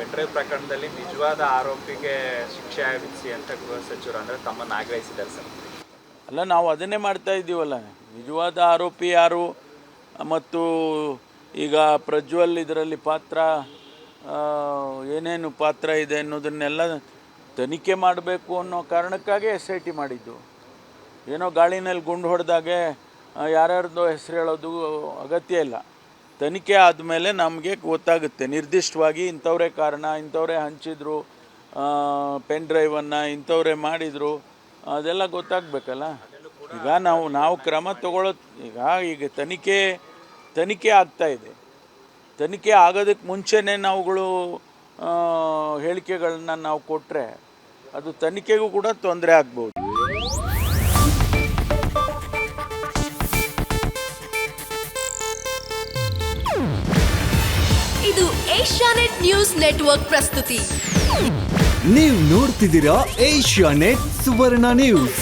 Pen drive ಪ್ರಕರಣದಲ್ಲಿ ನಿಜವಾದ ಆರೋಪಿಗೆ ಶಿಕ್ಷೆ ವಿಧಿಸಿ ಅಂತ ಗೃಹ ಸಚಿವರು ಅಂದರೆ ತಮ್ಮನ್ನು ಆಗ್ರಹಿಸಿದ್ದಾರೆ ಸರ್. ಅಲ್ಲ, ನಾವು ಅದನ್ನೇ ಮಾಡ್ತಾ ಇದ್ದೀವಲ್ಲ. ನಿಜವಾದ ಆರೋಪಿ ಯಾರು ಮತ್ತು ಈಗ ಪ್ರಜ್ವಲ್ ಇದರಲ್ಲಿ ಪಾತ್ರ ಏನೇನು ಪಾತ್ರ ಇದೆ ಅನ್ನೋದನ್ನೆಲ್ಲ ತನಿಖೆ ಮಾಡಬೇಕು ಅನ್ನೋ ಕಾರಣಕ್ಕಾಗಿ SIT ಮಾಡಿದ್ದು. ಏನೋ ಗಾಳಿನಲ್ಲಿ ಗುಂಡು ಹೊಡೆದಾಗೆ ಯಾರ್ಯಾರ್ದೋ ಹೆಸರು ಹೇಳೋದು ಅಗತ್ಯ ಇಲ್ಲ. ತನಿಖೆ ಆದಮೇಲೆ ನಮಗೆ ಗೊತ್ತಾಗುತ್ತೆ ನಿರ್ದಿಷ್ಟವಾಗಿ ಇಂಥವರೇ ಕಾರಣ, ಇಂಥವರೇ ಹಂಚಿದ್ರು ಪೆನ್ ಡ್ರೈವನ್ನು, ಇಂಥವರೇ ಮಾಡಿದರು, ಅದೆಲ್ಲ ಗೊತ್ತಾಗಬೇಕಲ್ಲ. ಈಗ ನಾವು ಕ್ರಮ ತಗೊಳ್ಳೋದು ಈಗ ತನಿಖೆ ಆಗ್ತಾಯಿದೆ. ತನಿಖೆ ಆಗೋದಕ್ಕೆ ಮುಂಚೆನೇ ನಾವುಗಳು ಹೇಳಿಕೆಗಳನ್ನ ನಾವು ಕೊಟ್ಟರೆ ಅದು ತನಿಖೆಗೂ ಕೂಡ ತೊಂದರೆ ಆಗ್ಬೋದು. ಇದು ಏಷ್ಯಾನೆಟ್ ನ್ಯೂಸ್ ನೆಟ್ವರ್ಕ್ ಪ್ರಸ್ತುತಿ. ನೀವು ನೋಡ್ತಿದ್ದೀರಾ ಏಷ್ಯಾನೆಟ್ ಸುವರ್ಣ ನ್ಯೂಸ್.